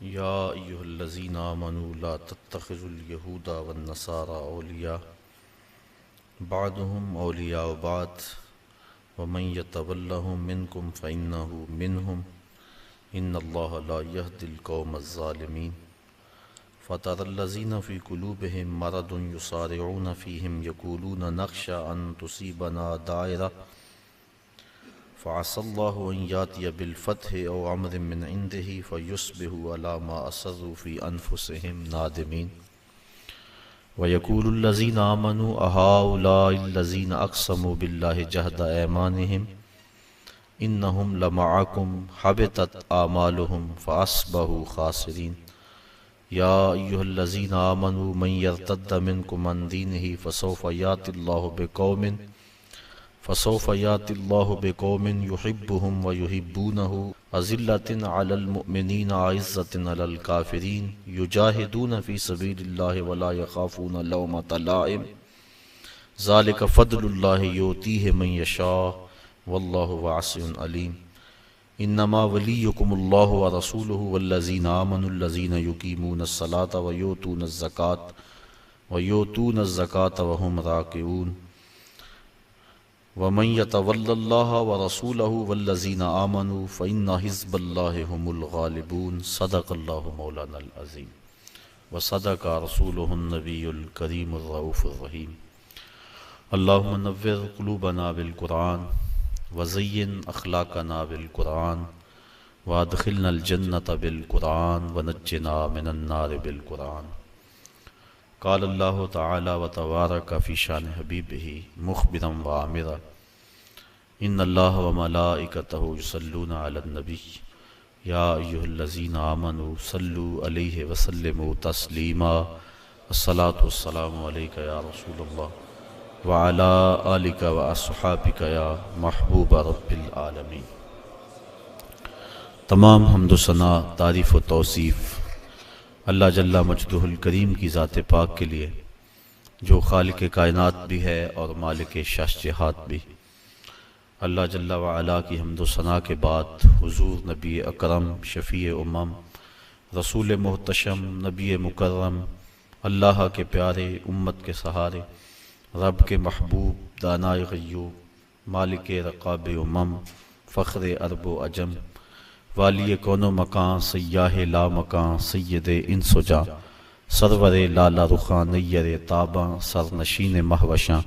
یا ایہا الذین آمنوا لا تتخذوا اليہود والنصارى اولیاء بعضهم اولیاء بعض ومن یتولہم منکم فإنہ منہم ان اللہ لا یہدی القوم الظالمین فَتَرَى الَّذِينَ فِي قُلُوبِهِم مَّرَضٌ يُسَارِعُونَ فِيهِمْ يَقُولُونَ نَخْشَىٰ أَن تُصِيبَنَا دَاعِرَةٌ فَعَسَى اللَّهُ أَن يَأْتِيَ بِالْفَتْحِ أَوْ أَمْرٍ مِّنْ عِندِهِ فَيُصْبِحُوا عَلَىٰ مَا أَسَرُّوا فِي أَنفُسِهِمْ نَادِمِينَ وَيَقُولُ الَّذِينَ آمَنُوا أَهَٰؤُلَاءِ الَّذِينَ أَقْسَمُوا بِاللَّهِ جَهْدَ أَيْمَانِهِمْ إِنَّهُمْ لَمَعَكُمْ حَبِطَتْ أَعْمَالُهُمْ فَأَصْبَحُوا خَاسِرِينَ یا ایہا الذین آمنوا من یرتد منکم عن دینہ فسوف یأتی اللہ بقوم یحبہم ویحبونہ اذلۃ علی المؤمنین اعزۃ علی الکافرین یجاہدون فی سبیل اللہ ولا یخافون لومۃ لائم ذلک فضل اللہ یؤتیہ من یشاء واللہ واسع علیم انما ولیکم اللہ ورسولہ والذین آمنوا الذین یقیمون الصلاۃ ویؤتون الزکاۃ وہم راکعون ومن یتول اللہ ورسولہ والذین آمنوا فإن حزب اللہ هم الغالبون صدق اللہ مولانا العظیم وصدق رسولہ النبی الکریم الرؤوف الرحیم اللہم نور قلوبنا بالقرآن وزین اخلاقنا بالقرآن وادخلنا الجنة بالقرآن ونجنا من النار بالقرآن قال اللہ تعالی وتبارک فی شان حبیبہ مخبرا وآمرا ان اللہ وملائکتہ یصلون علی النبی یا ایہا الذین آمنوا صلوا علیہ وسلموا تسلیما الصلاۃ والسلام علیک یا رسول اللہ وعلى آلك وأصحابك یا محبوب رب العالمین۔ تمام حمد و ثنا، تعریف و توصیف اللہ جل مجدہ الکریم کی ذات پاک کے لیے جو خالق کائنات بھی ہے اور مالک شاشجہات بھی۔ اللہ جل وعلا کی حمد و ثنا کے بعد حضور نبی اکرم شفیع امم رسول محتشم نبی مکرم اللہ کے پیارے امت کے سہارے رب کے محبوب دانائے غیوب مالک رقاب امم فخر عرب و عجم والی کون و مکان سیاہ لا مکان سید انس و جاں سرور لالا رخاں نیر تاباں سرنشین مہوشاں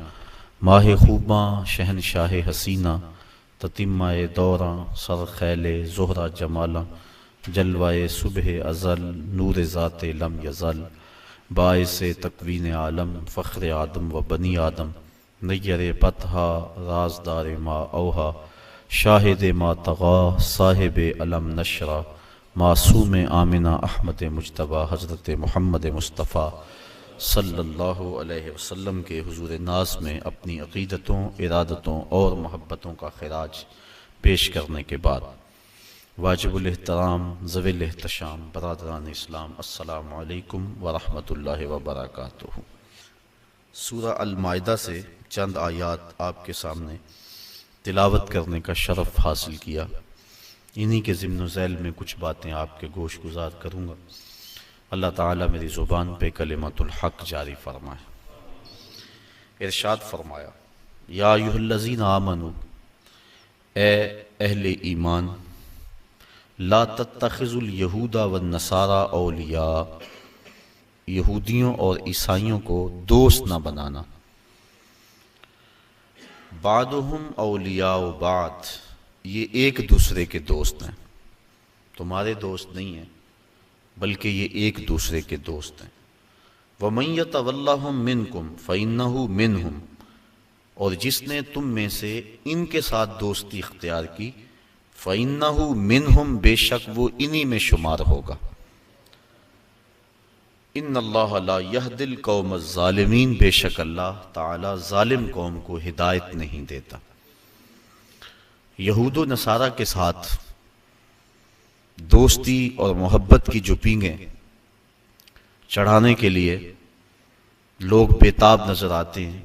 ماہ خوباں شہنشاہ حسینہ تتمہ دوراں سر خیل زہرہ جمالاں جلوہ صبح ازل نور ذات لم یزل باعث تکوین عالم فخر آدم و بنی آدم نیر پتہا رازدار ما اوہا شاہد ما تغا صاحب علم نشرہ معصوم آمنہ احمد مجتبیٰ حضرت محمد مصطفیٰ صلی اللہ علیہ وسلم کے حضور ناز میں اپنی عقیدتوں ارادتوں اور محبتوں کا خراج پیش کرنے کے بعد واجب الاحترام ذوی الاحتشام برادران اسلام السلام علیکم ورحمۃ اللہ وبرکاتہ۔ سورہ المائدہ سے چند آیات آپ کے سامنے تلاوت کرنے کا شرف حاصل کیا، انہی کے ضمن و ذیل میں کچھ باتیں آپ کے گوش گزار کروں گا۔ اللہ تعالیٰ میری زبان پہ کلمت الحق جاری فرمائے۔ ارشاد فرمایا یا ایھا الذین آمنوا، اے اہل ایمان، لا تتخذوا الیہود والنصارى اولیاء، یہودیوں اور عیسائیوں کو دوست نہ بنانا۔ بعضهم اولیاء بعض، یہ ایک دوسرے کے دوست ہیں، تمہارے دوست نہیں ہیں بلکہ یہ ایک دوسرے کے دوست ہیں۔ وَمَن يَتَوَلَّهُم مِّنكُمْ فَإِنَّهُ مِنْهُمْ، اور جس نے تم میں سے ان کے ساتھ دوستی اختیار کی فَإِنَّهُ مِنْهُمْ، بے شک وہ انہی میں شمار ہوگا۔ ان اللہ لا یہدی القوم الظالمین، بے شک اللہ تعالی ظالم قوم کو ہدایت نہیں دیتا۔ یہود و نصارہ کے ساتھ دوستی اور محبت کی جو پینگیں چڑھانے کے لیے لوگ بےتاب نظر آتے ہیں،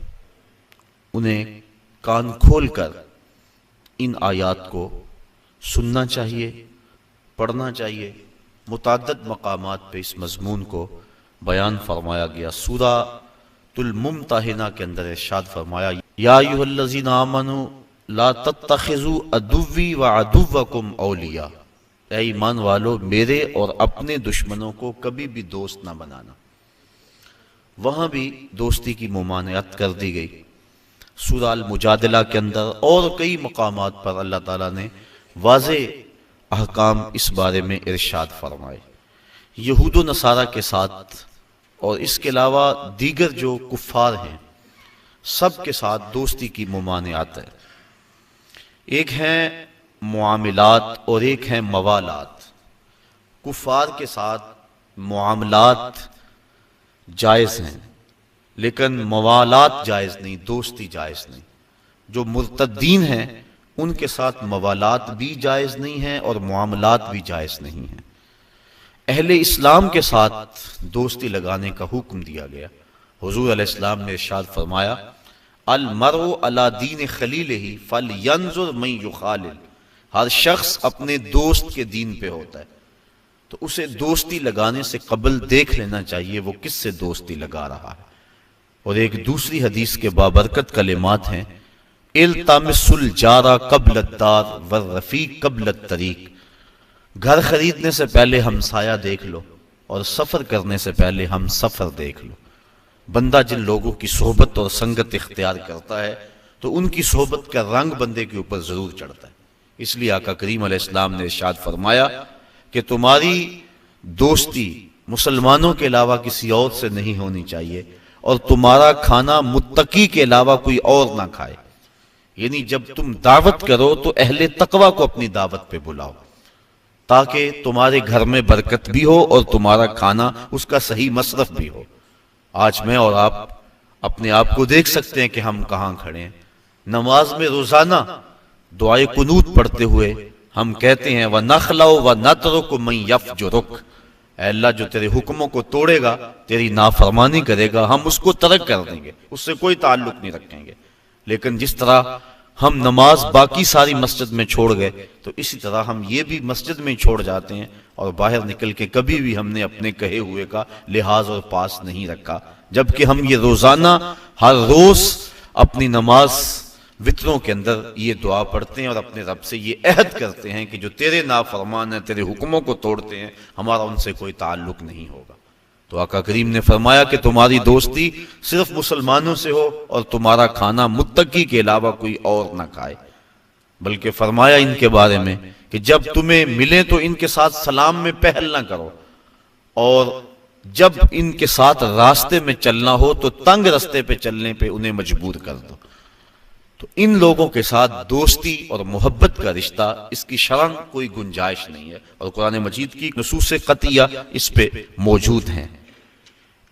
انہیں کان کھول کر ان آیات کو سننا چاہیے، پڑھنا چاہیے متعدد مقامات پہ اس مضمون کو بیان فرمایا گیا۔ سورہ الممتحنہ کے اندر ارشاد فرمایا یا ایھا الذین آمنوا لا تتخذوا عدوی وعدوکم اولیاء، اے ایمان والو میرے اور اپنے دشمنوں کو کبھی بھی دوست نہ بنانا۔ وہاں بھی دوستی کی ممانعت کر دی گئی۔ سورہ المجادلہ کے اندر اور کئی مقامات پر اللہ تعالیٰ نے واضح احکام اس بارے میں ارشاد فرمائے۔ یہود و نصارہ کے ساتھ اور اس کے علاوہ دیگر جو کفار ہیں سب کے ساتھ دوستی کی ممانعت ہے۔ ایک ہیں معاملات اور ایک ہیں موالات۔ کفار کے ساتھ معاملات جائز ہیں لیکن موالات جائز نہیں، دوستی جائز نہیں۔ جو مرتدین ہیں ان کے ساتھ موالات بھی جائز نہیں ہیں اور معاملات بھی جائز نہیں ہیں۔ اہل اسلام کے ساتھ دوستی لگانے کا حکم دیا گیا۔ حضور علیہ السلام نے ارشاد فرمایا المرء علی دین خلیلہ فلینظر من یخالل، ہر شخص اپنے دوست کے دین پہ ہوتا ہے تو اسے دوستی لگانے سے قبل دیکھ لینا چاہیے وہ کس سے دوستی لگا رہا ہے۔ اور ایک دوسری حدیث کے بابرکت کلمات ہیں التمس الجار قبل الدار والرفیق قبل الطریق، گھر خریدنے سے پہلے ہمسایہ دیکھ لو اور سفر کرنے سے پہلے ہم سفر دیکھ لو۔ بندہ جن لوگوں کی صحبت اور سنگت اختیار کرتا ہے تو ان کی صحبت کا رنگ بندے کے اوپر ضرور چڑھتا ہے۔ اس لیے آقا کریم علیہ السلام نے ارشاد فرمایا کہ تمہاری دوستی مسلمانوں کے علاوہ کسی اور سے نہیں ہونی چاہیے اور تمہارا کھانا متقی کے علاوہ کوئی اور نہ کھائے۔ یعنی جب تم دعوت کرو تو اہل تقوی کو اپنی دعوت پہ بلاؤ تاکہ تمہارے گھر میں برکت بھی ہو اور تمہارا کھانا اس کا صحیح مصرف بھی ہو۔ آج میں اور آپ اپنے آپ کو دیکھ سکتے ہیں کہ ہم کہاں کھڑے ہیں۔ نماز میں روزانہ دعائے قنوت پڑھتے ہوئے ہم کہتے ہیں وَنَخْلَوْ وَنَتْرُكُ مَنْ يَفْجُرُكَ، اے اللہ جو تیرے حکموں کو توڑے گا، تیری نافرمانی کرے گا، ہم اس کو ترک کر دیں گے، اس سے کوئی تعلق نہیں رکھیں گے۔ لیکن جس طرح ہم نماز باقی ساری مسجد میں چھوڑ گئے تو اسی طرح ہم یہ بھی مسجد میں چھوڑ جاتے ہیں اور باہر نکل کے کبھی بھی ہم نے اپنے کہے ہوئے کا لحاظ اور پاس نہیں رکھا، جبکہ ہم یہ روزانہ ہر روز اپنی نماز وطروں کے اندر یہ دعا پڑھتے ہیں اور اپنے رب سے یہ عہد کرتے ہیں کہ جو تیرے نافرمان ہیں، تیرے حکموں کو توڑتے ہیں، ہمارا ان سے کوئی تعلق نہیں ہوگا۔ تو آقا کریم نے فرمایا کہ تمہاری دوستی صرف مسلمانوں سے ہو اور تمہارا کھانا متقی کے علاوہ کوئی اور نہ کھائے، بلکہ فرمایا ان کے بارے میں کہ جب تمہیں ملیں تو ان کے ساتھ سلام میں پہل نہ کرو، اور جب ان کے ساتھ راستے میں چلنا ہو تو تنگ راستے پہ چلنے پہ انہیں مجبور کر دو۔ تو ان لوگوں کے ساتھ دوستی اور محبت کا رشتہ، اس کی شرعاً کوئی گنجائش نہیں ہے، اور قرآن مجید کی نصوص قطعیہ اس پہ موجود ہیں۔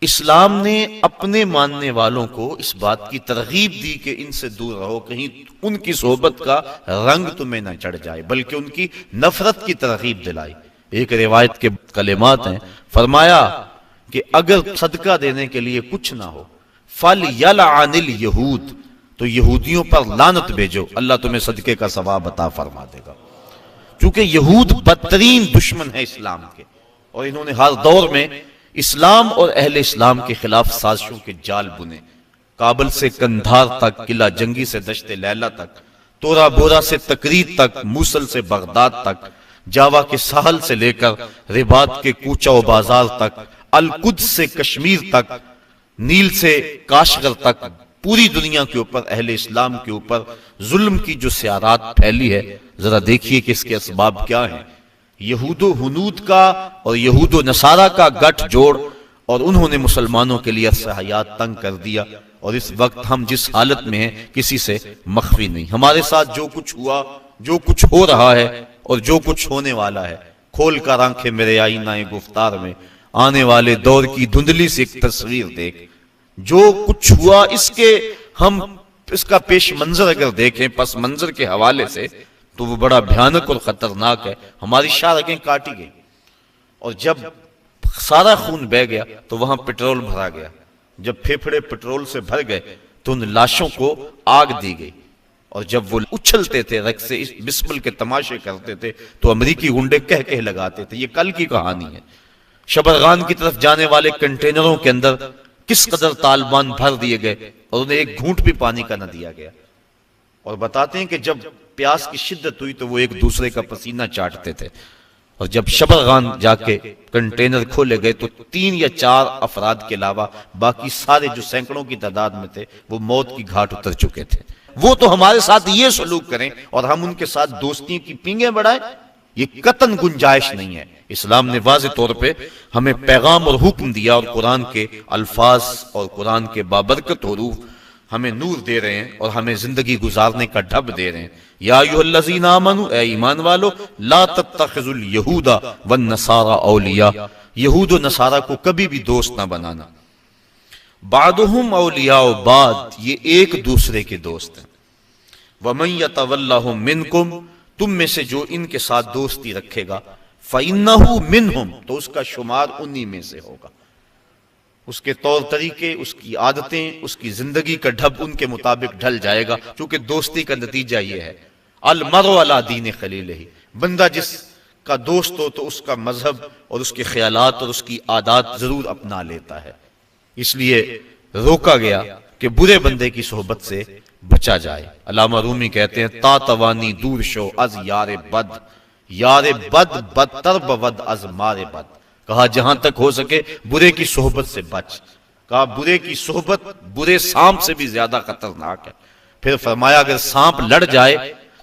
اسلام نے اپنے ماننے والوں کو اس بات کی ترغیب دی کہ ان سے دور رہو، کہیں ان کی صحبت کا رنگ تمہیں نہ چڑھ جائے، بلکہ ان کی نفرت کی ترغیب دلائی۔ ایک روایت کے کلمات ہیں، فرمایا کہ اگر صدقہ دینے کے لیے کچھ نہ ہو فَلْيَلْعَنِ الْيَهُودِ، تو یہودیوں پر لعنت بھیجو، اللہ تمہیں صدقے کا ثواب عطا فرما دے گا۔ چونکہ یہود بدترین دشمن ہے اسلام کے، اور انہوں نے ہر دور میں اسلام اور اہل اسلام کے خلاف سازشوں کے جال بنے۔ کابل سے کندھار تک، قلعہ جنگی سے دشت لیلہ تک، تورا بورا سے تکریت تک، موصل سے بغداد تک، جاوا کے ساحل سے لے کر رباط کے کوچہ و بازار تک، القدس سے کشمیر تک، نیل سے کاشغر تک، پوری دنیا کے اوپر اہل اسلام کے اوپر ظلم کی جو سیارات پھیلی ہے، ذرا دیکھیے کہ اس کے اسباب کیا ہیں۔ یہود و ہنود کا اور یہود و نصارہ کا گٹھ جوڑ، اور انہوں نے مسلمانوں کے لیے حیات تنگ کر دیا، اور اس وقت ہم جس حالت میں ہیں کسی سے مخفی نہیں۔ ہمارے ساتھ جو کچھ ہوا، جو کچھ ہو رہا ہے اور جو کچھ ہونے والا ہے، کھول کر آنکھیں میرے آئینہ گفتار میں، آنے والے دور کی دھندلی سے ایک تصویر دیکھ۔ جو کچھ ہوا اس کا پیش منظر اگر دیکھیں پس منظر کے حوالے سے تو وہ بڑا بھیانک اور خطرناک ہے۔ ہماری شاہ کاٹی گئی، اور جب سارا خون بہ گیا تو وہاں پٹرول بھرا گیا۔ جب پھیپھڑے پٹرول سے بھر گئے تو ان لاشوں کو آگ دی گئی، اور جب وہ اچھلتے تھے رقص سے بسمل کے تماشے کرتے تھے تو امریکی گنڈے کہہ لگاتے تھے. یہ کل کی کہانی ہے. شبرغان کی طرف جانے والے کنٹینروں کے اندر کس قدر طالبان بھر دیے گئے اور انہیں ایک گھونٹ بھی پانی کا نہ دیا گیا. اور بتاتے ہیں کہ جب پیاس کی شدت ہوئی تو وہ ایک دوسرے کا پسینہ چاٹتے تھے. اور جب شبرغان جا کے کنٹینر کھولے گئے تو 3 یا 4 افراد کے علاوہ باقی سارے جو سینکڑوں کی تعداد میں تھے وہ موت کی گھاٹ اتر چکے تھے. وہ تو ہمارے ساتھ یہ سلوک کریں اور ہم ان کے ساتھ دوستی کی پینگیں بڑھائیں، یہ قطعاً گنجائش نہیں ہے. اسلام نے واضح طور پہ ہمیں پیغام اور حکم دیا، اور قرآن کے الفاظ اور قرآن کے بابرکت حروف ہمیں نور دے رہے ہیں اور ہمیں زندگی گزارنے کا ڈھب دے رہے ہیں. یا ایھا الذین آمنوا، اے ایمان والو، لا تتخذوا اليہود والنصارى اولیاء، یہود و نصارہ کو کبھی بھی دوست نہ بنانا. بعضهم اولیاء بعض، یہ ایک دوسرے کے دوست ہیں. ومن یتولہم منکم، تم میں سے جو ان کے ساتھ دوستی رکھے گا، فإنہ منہم، تو اس کا شمار انہی میں سے ہوگا. اس کے طور طریقے، اس کی عادتیں، اس کی زندگی کا ڈھب ان کے مطابق ڈھل جائے گا، کیونکہ دوستی کا نتیجہ یہ ہے المرء علی دین خلیلہ، بندہ جس کا دوست ہو تو اس کا مذہب اور اس کے خیالات اور اس کی عادات ضرور اپنا لیتا ہے. اس لیے روکا گیا کہ برے بندے کی صحبت سے بچا جائے. علامہ رومی کہتے ہیں تا توانی دور شو از یار بد، یار بد بدتر بود از مار بد. کہا جہاں تک ہو سکے برے کی صحبت سے بچ. کہا برے کی صحبت برے سانپ سے بھی زیادہ خطرناک ہے. پھر فرمایا اگر سانپ لڑ جائے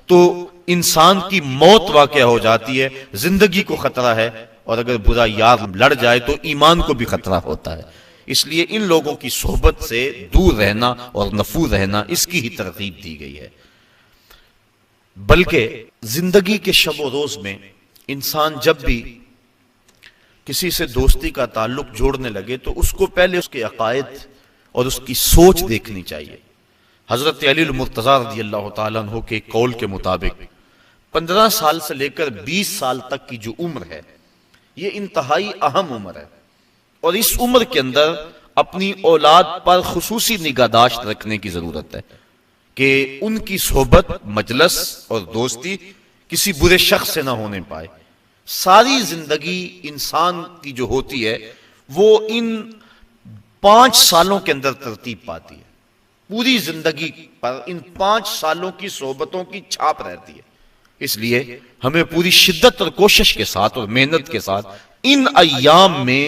تو انسان کی موت واقع ہو جاتی ہے، زندگی کو خطرہ ہے، اور اگر برا یار لڑ جائے تو ایمان کو بھی خطرہ ہوتا ہے. اس لیے ان لوگوں کی صحبت سے دور رہنا اور نفور رہنا، اس کی ہی ترغیب دی گئی ہے. بلکہ زندگی کے شب و روز میں انسان جب بھی کسی سے دوستی کا تعلق جوڑنے لگے تو اس کو پہلے اس کے عقائد اور اس کی سوچ دیکھنی چاہیے. حضرت علی المرتضیٰ رضی اللہ تعالیٰ عنہ کے قول کے مطابق 15 سال سے لے کر 20 سال تک کی جو عمر ہے یہ انتہائی اہم عمر ہے، اور اس عمر کے اندر اپنی اولاد پر خصوصی نگہداشت رکھنے کی ضرورت ہے کہ ان کی صحبت، مجلس اور دوستی کسی برے شخص سے نہ ہونے پائے. ساری زندگی انسان کی جو ہوتی ہے وہ ان 5 سالوں کے اندر ترتیب پاتی ہے. پوری زندگی پر ان 5 سالوں کی صحبتوں کی چھاپ رہتی ہے. اس لیے ہمیں پوری شدت اور کوشش کے ساتھ اور محنت کے ساتھ ان ایام میں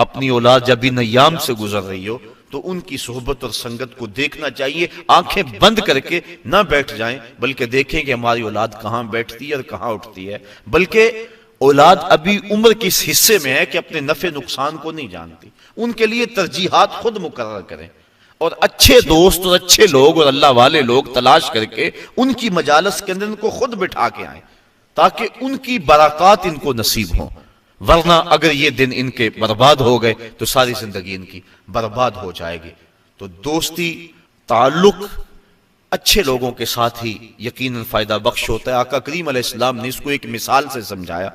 اپنی اولاد جب ان ایام سے گزر رہی ہو تو ان کی صحبت اور سنگت کو دیکھنا چاہیے. آنکھیں بند کر کے نہ بیٹھ جائیں، بلکہ دیکھیں کہ ہماری اولاد کہاں بیٹھتی ہے اور کہاں اٹھتی ہے. بلکہ اولاد ابھی عمر کے اس حصے میں ہے کہ اپنے نفع نقصان کو نہیں جانتی. ان کے لیے ترجیحات خود مقرر کریں، اور اچھے دوست اور اچھے لوگ اور اللہ والے لوگ تلاش کر کے ان کی مجالس کے اندر ان کو خود بٹھا کے آئیں تاکہ ان کی برکات ان کو نصیب ہوں. ورنہ اگر یہ دن ان کے برباد ہو گئے تو ساری زندگی ان کی برباد ہو جائے گی. تو دوستی، تعلق اچھے لوگوں کے ساتھ ہی یقیناً فائدہ بخش ہوتا ہے. آقا کریم علیہ السلام نے اس کو ایک مثال سے سمجھایا.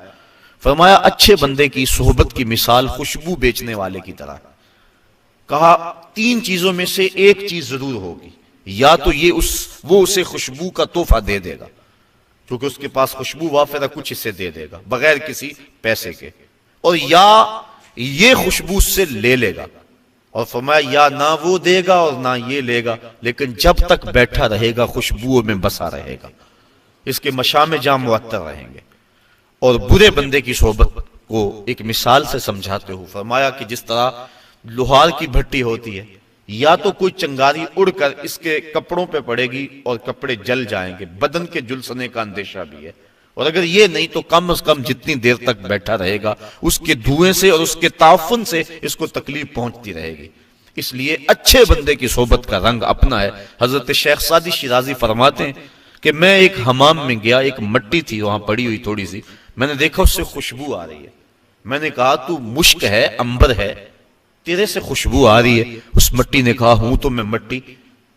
فرمایا اچھے بندے کی صحبت کی مثال خوشبو بیچنے والے کی طرح. کہا 3 چیزوں میں سے ایک چیز ضرور ہوگی، یا تو یہ وہ اسے خوشبو کا تحفہ دے دے گا کیونکہ اس کے پاس خوشبو وافر ہے، کچھ اسے دے دے گا بغیر کسی پیسے کے، اور یا یہ خوشبو اس سے لے لے گا. اور فرمایا یا نہ وہ دے گا اور نہ یہ لے گا، لیکن جب تک بیٹھا رہے گا خوشبوؤں میں بسا رہے گا، اس کے مشام جام معطر رہیں گے. اور برے بندے کی صحبت کو ایک مثال سے سمجھاتے ہو فرمایا کہ جس طرح لوہار کی بھٹی ہوتی ہے، یا تو کوئی چنگاری اڑ کر اس کے کپڑوں پہ پڑے گی اور کپڑے جل جائیں گے، بدن کے جلسنے کا اندیشہ بھی ہے، اور اگر یہ نہیں تو کم از کم جتنی دیر تک بیٹھا رہے گا اس کے دھوئیں سے اور اس کے تعفن سے اس کو تکلیف پہنچتی رہے گی. اس لیے اچھے بندے کی صحبت کا رنگ اپنا ہے. حضرت شیخ سعدی شیرازی فرماتے ہیں کہ میں ایک حمام میں گیا، ایک مٹی تھی وہاں پڑی ہوئی تھوڑی سی، میں نے دیکھا اس سے خوشبو آ رہی ہے. میں نے کہا تو مشک ہے، عنبر ہے، تیرے سے خوشبو آ رہی ہے. اس مٹی نے کہا ہوں تو میں مٹی،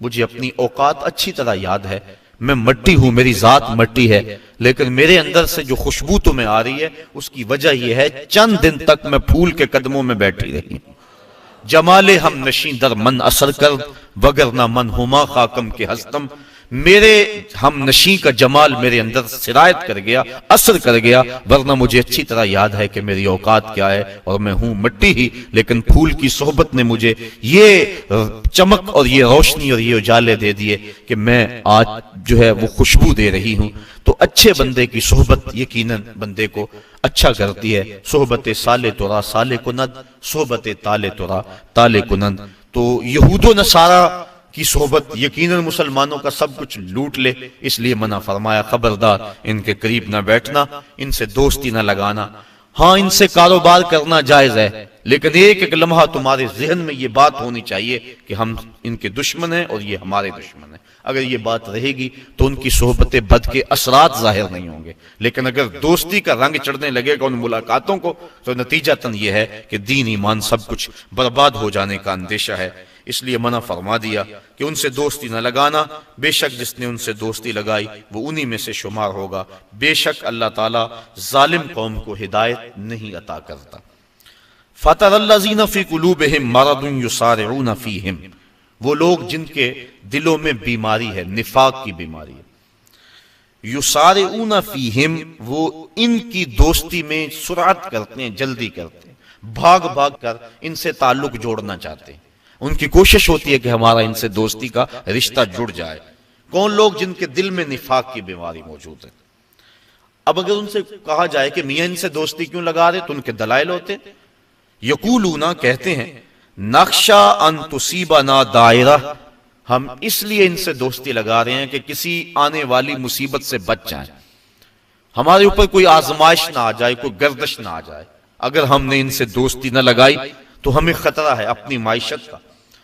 مجھے اپنی اوقات اچھی طرح یاد ہے، میں مٹی ہوں، میری ذات مٹی ہے، لیکن میرے اندر سے جو خوشبو تمہیں آ رہی ہے اس کی وجہ یہ ہے چند دن تک میں پھول کے قدموں میں بیٹھی رہی. جمال ہم نشیں در من اثر کر وگر نہ من ہما خاکم کے ہستم. میرے ہم نشیں کا جمال میرے اندر سرایت کر گیا، اثر کر گیا، ورنہ مجھے اچھی طرح یاد ہے کہ میری اوقات کیا ہے اور میں ہوں مٹی ہی، لیکن پھول کی صحبت نے مجھے یہ چمک اور یہ روشنی اور یہ اجالے دے دیے کہ میں آج جو ہے وہ خوشبو دے رہی ہوں۔ تو اچھے بندے کی صحبت یقیناً بندے کو اچھا کرتی ہے۔ صحبت سالے ترا سالے کنند، صحبت تالے ترا تالے کنند۔ تو یہود و نصارہ کی صحبت یقیناً مسلمانوں کا سب کچھ لوٹ لے، اس لیے منع فرمایا خبردار ان کے قریب نہ بیٹھنا، ان سے دوستی نہ لگانا۔ ہاں ان سے کاروبار کرنا جائز ہے، لیکن ایک ایک لمحہ تمہارے ذہن میں یہ بات ہونی چاہیے کہ ہم ان کے دشمن ہیں اور یہ ہمارے دشمن ہیں۔ اگر یہ بات رہے گی تو ان کی صحبت بد کے اثرات ظاہر نہیں ہوں گے، لیکن اگر دوستی کا رنگ چڑھنے لگے گا ان ملاقاتوں کو تو نتیجتاً یہ ہے کہ دین ایمان سب کچھ برباد ہو جانے کا اندیشہ ہے۔ اس لیے منع فرما دیا کہ ان سے دوستی نہ لگانا، بے شک جس نے ان سے دوستی لگائی وہ انہی میں سے شمار ہوگا۔ بے شک اللہ تعالیٰ ظالم قوم کو ہدایت نہیں عطا کرتا۔ فَتَرَى الَّذِينَ فِي قُلُوبِهِم مَّرَضٌ يُسَارِعُونَ فِيهِم، وہ لوگ جن کے دلوں میں بیماری ہے، نفاق کی بیماری ہے۔ یسارعون فیہم، وہ ان کی دوستی میں سرعت کرتے ہیں، جلدی کرتے ہیں، بھاگ بھاگ کر ان سے تعلق جوڑنا چاہتے ہیں۔ ان کی کوشش ہوتی ہے کہ ہمارا ان سے دوستی کا رشتہ جڑ جائے۔ کون لوگ؟ جن کے دل میں نفاق کی بیماری موجود ہے۔ اب اگر ان سے کہا جائے کہ میاں ان سے دوستی کیوں لگا رہے تو ان کے دلائل ہوتے، یقولون، کہتے ہیں، نخشا ان تصیبنا دائرہ، ہم اس لیے ان سے دوستی لگا رہے ہیں کہ کسی آنے والی مصیبت سے بچ جائیں، ہمارے اوپر کوئی آزمائش نہ آ جائے، کوئی گردش نہ آ جائے۔ اگر ہم نے ان سے دوستی نہ لگائی تو ہمیں خطرہ ہے اپنی معیشت کا،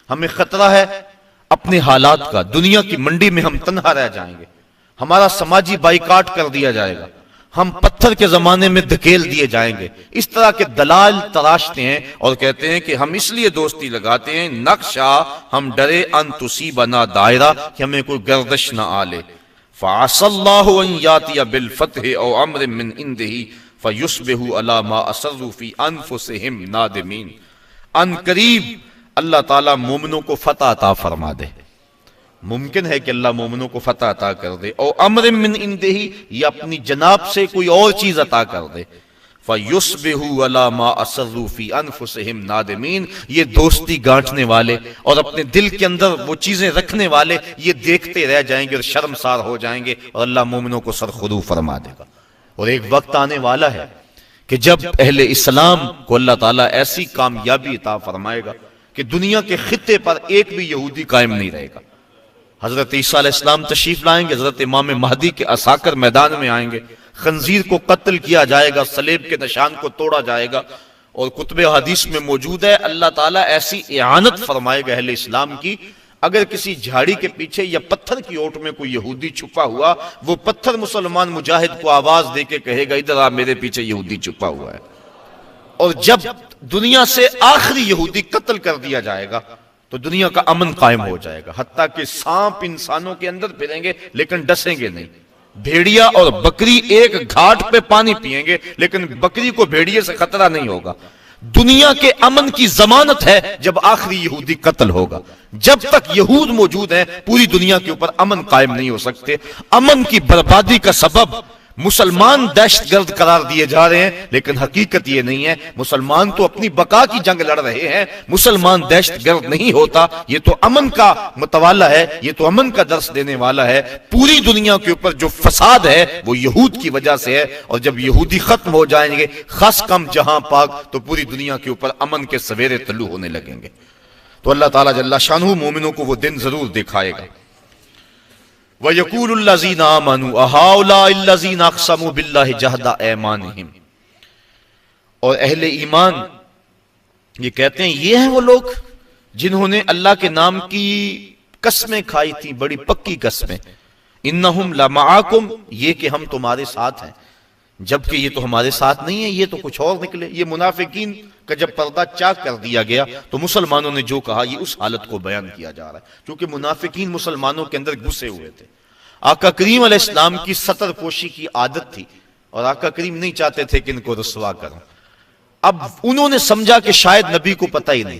ہمیں خطرہ ہے اپنے حالات کا، دنیا کی منڈی میں ہم تنہا رہ جائیں گے، ہمارا سماجی بائیکاٹ کر دیا جائے گا، ہم پتھر کے زمانے میں دھکیل دیے جائیں گے۔ اس طرح کے دلائل تراشتے ہیں اور کہتے ہیں کہ ہم اس لیے دوستی لگاتے ہیں، نقشہ، ہم ڈرے، ان تصیبنا دائرہ، کہ ہمیں کوئی گردش نہ آلے۔ فَعَسَى اللَّهُ أَن يَأْتِيَ بِالْفَتْحِ أَوْ أَمْرٍ مِّنْ عِندِهِ فَيُصْبِحُوا عَلَىٰ مَا أَسَرُّوا فِي أَنفُسِهِمْ نَادِمِينَ۔ ان قریب اللہ تعالیٰ مومنوں کو فتح عطا فرما دے، ممکن ہے کہ اللہ مومنوں کو فتح عطا کر دے، او امر من عنده، یا اپنی جناب سے کوئی اور چیز عطا کر دے۔ فَيُصْبِحُوا عَلَىٰ مَا أَسَرُّوا فِي أَنفُسِهِمْ نَادِمِينَ، یہ دوستی گانٹنے والے اور اپنے دل کے اندر وہ چیزیں رکھنے والے یہ دیکھتے رہ جائیں گے اور شرمسار ہو جائیں گے، اور اللہ مومنوں کو سرخرو فرما دے گا۔ اور ایک وقت آنے والا ہے کہ جب اہل اسلام کو اللہ تعالیٰ ایسی کامیابی عطا فرمائے گا کہ دنیا کے خطے پر ایک بھی یہودی قائم نہیں رہے گا۔ حضرت عیسیٰ علیہ السلام تشریف لائیں گے، حضرت امام مہدی کے عساکر میدان میں آئیں گے، خنزیر کو قتل کیا جائے گا، صلیب کے نشان کو توڑا جائے گا، اور کتب حدیث میں موجود ہے اللہ تعالیٰ ایسی اعانت فرمائے گا اہل اسلام کی، اگر کسی جھاڑی کے پیچھے یا پتھر کی اوٹ میں کوئی یہودی چھپا ہوا، وہ پتھر مسلمان مجاہد کو آواز دے کے کہے گا ادھر آ، میرے پیچھے یہودی چھپا ہوا ہے۔ اور جب دنیا سے آخری یہودی قتل کر دیا جائے گا تو دنیا کا امن قائم ہو جائے گا، حتیٰ کہ سانپ انسانوں کے اندر پھریں گے لیکن ڈسیں گے نہیں، بھیڑیا اور بکری ایک گھاٹ پہ پانی پئیں گے لیکن بکری کو بھیڑیے سے خطرہ نہیں ہوگا۔ دنیا کے امن کی ضمانت ہے جب آخری یہودی قتل ہوگا۔ جب تک یہود موجود ہیں پوری دنیا کے اوپر امن قائم نہیں ہو سکتے۔ امن کی بربادی کا سبب مسلمان دہشت گرد قرار دیے جا رہے ہیں، لیکن حقیقت یہ نہیں ہے، مسلمان تو اپنی بقا کی جنگ لڑ رہے ہیں، مسلمان دہشت گرد نہیں ہوتا۔ یہ تو امن کا متوالا ہے، یہ تو امن کا درس دینے والا ہے۔ پوری دنیا کے اوپر جو فساد ہے وہ یہود کی وجہ سے ہے، اور جب یہودی ختم ہو جائیں گے خاص کم جہاں پاک، تو پوری دنیا کے اوپر امن کے سویرے طلوع ہونے لگیں گے۔ تو اللہ تعالیٰ جل شانہ مومنوں کو وہ دن ضرور دکھائے گا۔ وَيَقُولُ الَّذِينَ آمَنُوا أَهَؤُلَاءِ الَّذِينَ أَقْسَمُوا بِاللَّهِ جَهْدَ أَيْمَانِهِمْ، اور اہل ایمان یہ کہتے ہیں یہ ہیں وہ لوگ جنہوں نے اللہ کے نام کی قسمیں کھائی تھی، بڑی پکی قسمیں۔ إِنَّهُمْ لَمَعَكُمْ، یہ کہ ہم تمہارے ساتھ ہیں، جبکہ یہ تو ہمارے ساتھ نہیں ہے، یہ تو کچھ اور نکلے۔ یہ منافقین کا جب پردہ چاک کر دیا گیا تو مسلمانوں نے جو کہا یہ اس حالت کو بیان کیا جا رہا ہے، کیونکہ منافقین مسلمانوں کے اندر گھسے ہوئے تھے۔ آقا کریم علیہ السلام کی ستر پوشی کی عادت تھی، اور آقا کریم نہیں چاہتے تھے کہ ان کو رسوا کریں۔ اب انہوں نے سمجھا کہ شاید نبی کو پتہ ہی نہیں،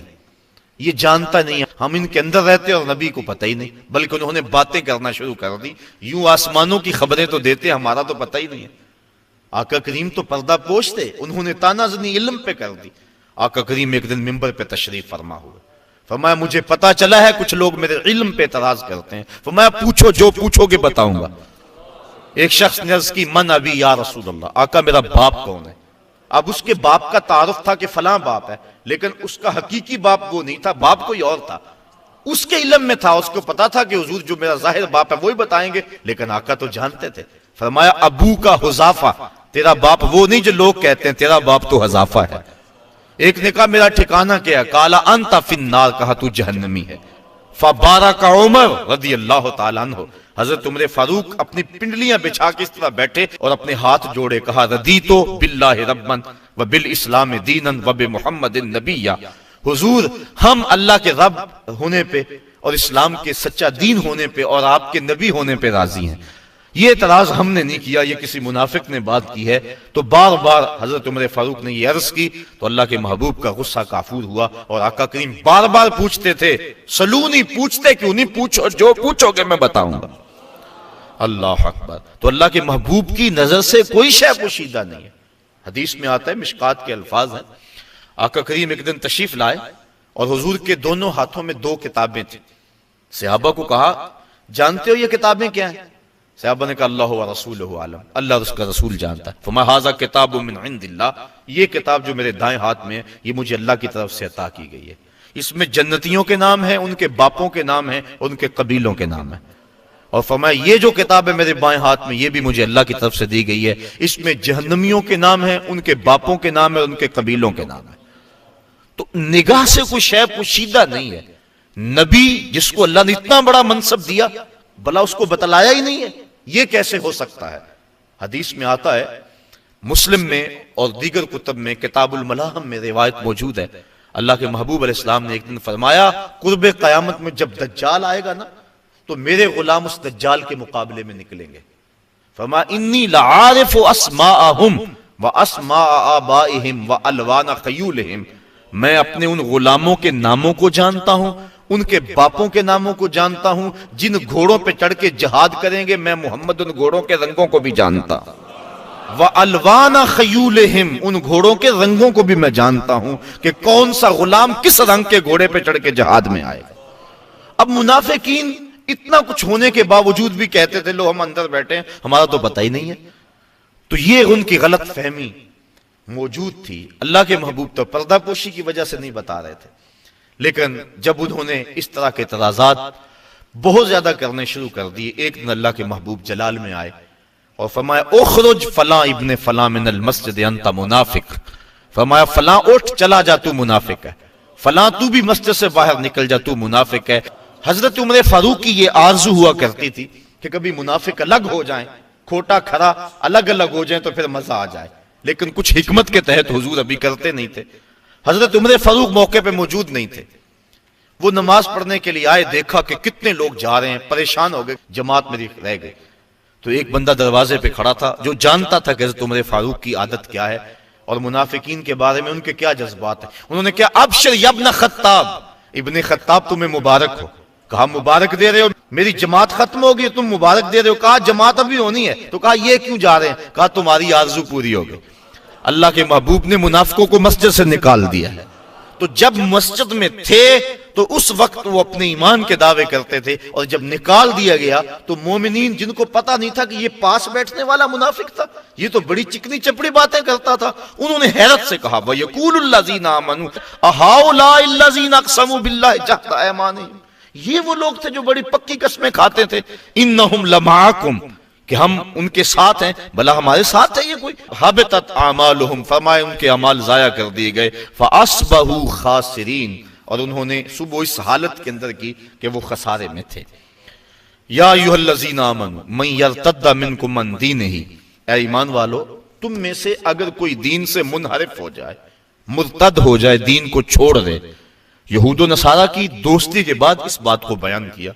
یہ جانتا نہیں ہے، ہم ان کے اندر رہتے اور نبی کو پتہ ہی نہیں، بلکہ انہوں نے باتیں کرنا شروع کر دی، یوں آسمانوں کی خبریں تو دیتے ہمارا تو پتہ ہی نہیں ہے۔ آقا کریم تو پردہ پوش تھے، انہوں نے تانا زنی علم پہ کر دی۔ آقا کریم ایک دن منبر پہ تشریف فرما ہوئے، فرمایا مجھے پتا چلا ہے کچھ لوگ میرے علم پہ اعتراض کرتے ہیں، فرمایا پوچھو، جو پوچھو گے بتاؤں گا۔ ایک شخص نے عرض کی من ابی یا رسول اللہ، آقا میرا باپ کون ہے؟ اب اس کے باپ کا تعارف تھا کہ فلاں باپ ہے، لیکن اس کا حقیقی باپ وہ نہیں تھا، باپ کوئی اور تھا۔ اس کے علم میں تھا، اس کو پتا تھا کہ حضور جو میرا ظاہر باپ ہے وہی بتائیں گے، لیکن آقا تو جانتے تھے۔ فرمایا ابو کا حذافہ، تیرا باپ وہ نہیں جو لوگ کہتے ہیں، تیرا باپ تو حذافہ ہے۔ ایک نے کہا میرا ٹھکانہ کیا ہے؟ قال انت فی النار، کہا تو جہنمی ہے۔ فبارک عمر رضی اللہ تعالیٰ عنہ، حضرت عمر فاروق اپنی پنڈلیاں بچھا کے اس طرح بیٹھے اور اپنے ہاتھ جوڑے، کہا ردیتو باللہ ربا وبالاسلام دینا وبمحمد نبیا، حضور ہم اللہ کے رب ہونے پہ اور اسلام کے سچا دین ہونے پہ اور آپ کے نبی ہونے پہ راضی ہیں۔ یہ اعتراض ہم نے نہیں کیا، یہ کسی منافق نے بات کی ہے۔ تو بار بار حضرت عمر فاروق نے یہ عرض کی تو اللہ کے محبوب کا غصہ کافور ہوا، اور آقا کریم بار بار پوچھتے تھے، سلونی، پوچھتے کیوں نہیں، پوچھو، جو پوچھو گے میں بتاؤں گا۔ اللہ اکبر۔ تو اللہ کے محبوب کی نظر سے کوئی شے پوشیدہ نہیں ہے۔ حدیث میں آتا ہے، مشکات کے الفاظ ہیں، آقا کریم ایک دن تشریف لائے اور حضور کے دونوں ہاتھوں میں دو کتابیں تھیں۔ صحابہ کو کہا جانتے ہو یہ کتابیں کیا ہیں؟ صحابہ نے کہا اللہ و رسولہ عالم، اللہ اور اس کا رسول جانتا ہے۔ فرمایا ھذا کتاب من عند اللہ، یہ کتاب جو میرے دائیں ہاتھ میں ہے یہ مجھے اللہ کی طرف سے عطا کی گئی ہے۔ اس میں جنتیوں کے نام ہیں، ان کے باپوں کے نام ہیں، ان کے قبیلوں کے نام ہیں۔ اور فرمایا یہ جو کتاب ہے میرے بائیں ہاتھ میں، یہ بھی مجھے اللہ کی طرف سے دی گئی ہے، اس میں جہنمیوں کے نام ہیں، ان کے باپوں کے نام ہیں، ان کے قبیلوں کے نام ہیں۔ تو نگاہ سے کوئی شے پوشیدہ نہیں ہے۔ نبی جس کو اللہ نے اتنا بڑا منصب دیا، بھلا اس کو بتلایا ہی نہیں ہے، یہ کیسے ہو سکتا ہے؟ حدیث میں آتا ہے، مسلم میں اور دیگر کتب میں، کتاب الملاحم میں روایت موجود ہے، اللہ کے محبوب علیہ السلام نے ایک دن فرمایا قرب قیامت میں جب دجال آئے گا نا تو میرے غلام اس دجال کے مقابلے میں نکلیں گے۔ فرمایا انی لعارف اسماءہم واسماء آبائہم والوان خیولہم، میں اپنے ان غلاموں کے ناموں کو جانتا ہوں، ان کے باپوں کے ناموں کو جانتا ہوں، جن گھوڑوں پہ چڑھ کے جہاد کریں گے میں محمد ان گھوڑوں کے رنگوں کو بھی جانتا ہوں، وَأَلْوَانَ خَيُولِهِمْ، ان گھوڑوں کے رنگوں کو بھی میں جانتا ہوں کہ کون سا غلام کس رنگ کے گھوڑے پہ چڑھ کے جہاد میں آئے گا۔ اب منافقین اتنا کچھ ہونے کے باوجود بھی کہتے تھے لو ہم اندر بیٹھے ہیں، ہمارا تو پتہ ہی نہیں ہے۔ تو یہ ان کی غلط فہمی موجود تھی۔ اللہ کے محبوب تو پردہ پوشی کی وجہ سے نہیں بتا رہے تھے، لیکن جب انہوں نے اس طرح کے اعتراضات بہت زیادہ کرنے شروع کر دیے، ایک دن اللہ کے محبوب جلال میں آئے اور فرمایا اخرج فلاں ابن فلاں من المسجد انت منافق، فرمایا فلاں اٹھ چلا جا تو منافق ہے، فلاں تو بھی مسجد سے باہر نکل جا تو منافق ہے۔ حضرت عمر فاروق کی یہ آرزو ہوا کرتی تھی کہ کبھی منافق الگ ہو جائیں، کھوٹا کھرا الگ الگ ہو جائیں تو پھر مزہ آ جائے، لیکن کچھ حکمت کے تحت حضور ابھی کرتے نہیں تھے۔ حضرت عمر فاروق موقع پہ موجود نہیں تھے، وہ نماز پڑھنے کے لیے آئے، دیکھا کہ کتنے لوگ جا رہے ہیں، پریشان ہو گئے، جماعت میری رہ گئی۔ تو ایک بندہ دروازے پہ کھڑا تھا جو جانتا تھا کہ حضرت عمر فاروق کی عادت کیا ہے اور منافقین کے بارے میں ان کے کیا جذبات ہیں۔ انہوں نے کہا ابشر یا ابن خطاب، ابن خطاب تمہیں مبارک ہو۔ کہا مبارک دے رہے ہو، میری جماعت ختم ہوگی تم مبارک دے رہے ہو؟ کہا جماعت ابھی ہونی ہے۔ تو کہا یہ کیوں جا رہے ہیں؟ کہا تمہاری آرزو پوری ہو گئی۔ اللہ کے محبوب نے منافقوں کو مسجد سے نکال دیا ہے۔ تو جب مسجد میں تھے تو اس وقت وہ اپنے ایمان کے دعوے کرتے تھے، اور جب نکال دیا گیا تو مومنین جن کو پتا نہیں تھا کہ یہ پاس بیٹھنے والا منافق تھا، یہ تو بڑی چکنی چپڑی باتیں کرتا تھا، انہوں نے حیرت سے کہا وَيَقُولُ الَّذِينَ آمَنُوا أَهَؤُلَاءِ الَّذِينَ أَقْسَمُوا بِاللَّهِ جَهْدَ أَيْمَانِهِمْ، یہ وہ لوگ تھے جو بڑی پکی قسمیں کھاتے تھے، إِنَّهُمْ لَمَعَكُمْ، کہ ہم ان کے ساتھ ہیں، بھلا ہمارے ساتھ ہے یہ کوئی؟ حَبِطَتْ أَعْمَالُهُمْ، فرمائے ان کے اعمال ضائع کر دیے گئے، فَأَصْبَحُوا خَاسِرِينَ، اور انہوں نے صبح اس حالت کے اندر کی کہ وہ خسارے میں تھے۔ یا ایھا الذین آمنوا من یرتد منکم عن دینہ، اے ایمان والو تم میں سے اگر کوئی دین سے منحرف ہو جائے، مرتد ہو جائے، دین کو چھوڑ دے۔ یہود و نصارہ کی دوستی کے بعد اس بات کو بیان کیا،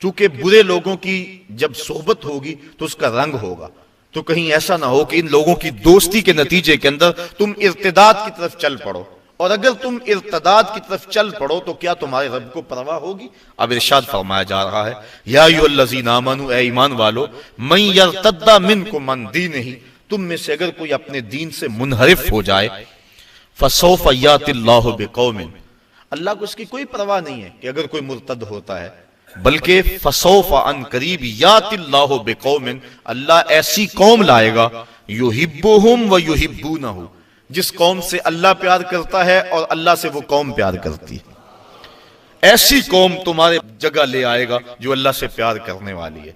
چونکہ برے لوگوں کی جب صحبت ہوگی تو اس کا رنگ ہوگا، تو کہیں ایسا نہ ہو کہ ان لوگوں کی دوستی کے نتیجے کے اندر تم ارتداد کی طرف چل پڑو اور اگر تم ارتداد کی طرف چل پڑو تو کیا تمہارے رب کو پرواہ ہوگی؟ اب ارشاد فرمایا جا رہا ہے یا ایھا الذین آمنوا، اے ایمان والو، من یرتد منکم عن دینہ، تم میں سے اگر کوئی اپنے دین سے منحرف ہو جائے، فسوف یاتی اللہ بقوم، اللہ کو اس کی کوئی پرواہ نہیں ہے کہ اگر کوئی مرتد ہوتا ہے، بلکہ فسوف ان قریب یاتی اللہ بقوم، اللہ ایسی قوم لائے گا یحبہم ویحبونہ، جس قوم سے اللہ پیار کرتا ہے اور اللہ سے وہ قوم پیار کرتی ہے، ایسی قوم تمہارے جگہ لے آئے گا جو اللہ سے پیار کرنے والی ہے۔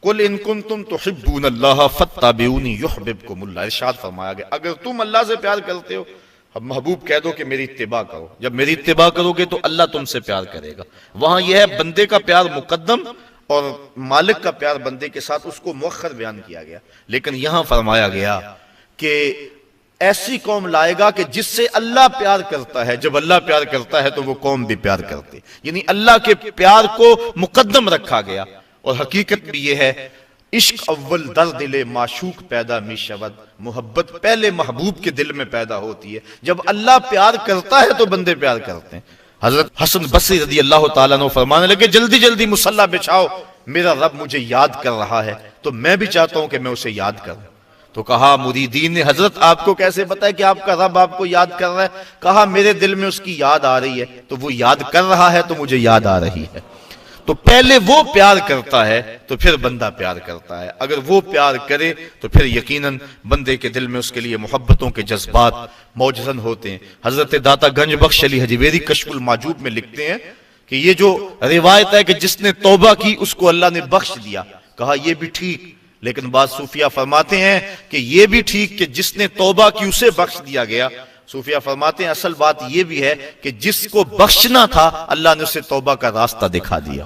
قل ان کنتم تحبون اللہ فاتبعونی یحببکم اللہ، ارشاد فرمایا گیا اگر تم اللہ سے پیار کرتے ہو، اب محبوب کہہ دو کہ میری اتباع کرو، جب میری اتباع کرو گے تو اللہ تم سے پیار کرے گا۔ وہاں یہ ہے بندے کا پیار مقدم اور مالک کا پیار بندے کے ساتھ، اس کو مؤخر بیان کیا گیا، لیکن یہاں فرمایا گیا کہ ایسی قوم لائے گا کہ جس سے اللہ پیار کرتا ہے، جب اللہ پیار کرتا ہے تو وہ قوم بھی پیار کرتی، یعنی اللہ کے پیار کو مقدم رکھا گیا۔ اور حقیقت بھی یہ ہے عشق اول در دل معشوق پیدا می شود، محبت پہلے محبوب کے دل میں پیدا ہوتی ہے، جب اللہ پیار کرتا ہے تو بندے پیار کرتے ہیں۔ حضرت حسن بصری رضی اللہ تعالیٰ عنہ فرمانے لگے جلدی جلدی مصلی بچھاؤ، میرا رب مجھے یاد کر رہا ہے تو میں بھی چاہتا ہوں کہ میں اسے یاد کروں۔ تو کہا مریدین نے حضرت آپ کو کیسے پتا ہے کہ آپ کا رب آپ کو یاد کر رہا ہے؟ کہا میرے دل میں اس کی یاد آ رہی ہے، تو وہ یاد کر رہا ہے تو مجھے یاد آ رہی ہے۔ تو پہلے وہ پیار کرتا ہے تو پھر بندہ پیار کرتا ہے، اگر وہ پیار کرے تو پھر یقیناً بندے کے دل میں اس کے لیے محبتوں کے جذبات موجزن ہوتے ہیں۔ حضرت داتا گنج بخش علی حجویری کشف المعجوب میں لکھتے ہیں کہ یہ جو روایت ہے کہ جس نے توبہ کی اس کو اللہ نے بخش دیا، کہا یہ بھی ٹھیک، لیکن بعض صوفیہ فرماتے ہیں کہ یہ بھی ٹھیک کہ جس نے توبہ کی اسے بخش دیا گیا۔ صوفیہ فرماتے ہیں اصل بات یہ بھی ہے کہ جس کو بخشنا تھا اللہ نے اسے توبہ کا راستہ دکھا دیا۔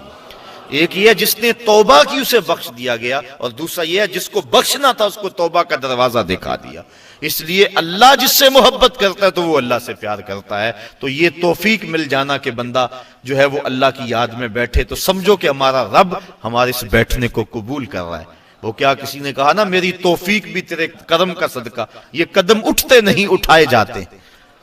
ایک یہ ہے جس نے توبہ کی اسے بخش دیا گیا، اور دوسرا یہ ہے جس کو بخشنا تھا اس کو توبہ کا دروازہ دکھا دیا۔ اس لیے اللہ جس سے محبت کرتا ہے تو وہ اللہ سے پیار کرتا ہے۔ تو یہ توفیق مل جانا کہ بندہ جو ہے وہ اللہ کی یاد میں بیٹھے، تو سمجھو کہ ہمارا رب ہمارے اس بیٹھنے کو قبول کر رہا ہے۔ وہ کیا کسی نے کہا نا میری توفیق بھی تیرے کرم کا صدقہ، یہ قدم اٹھتے نہیں اٹھائے جاتے۔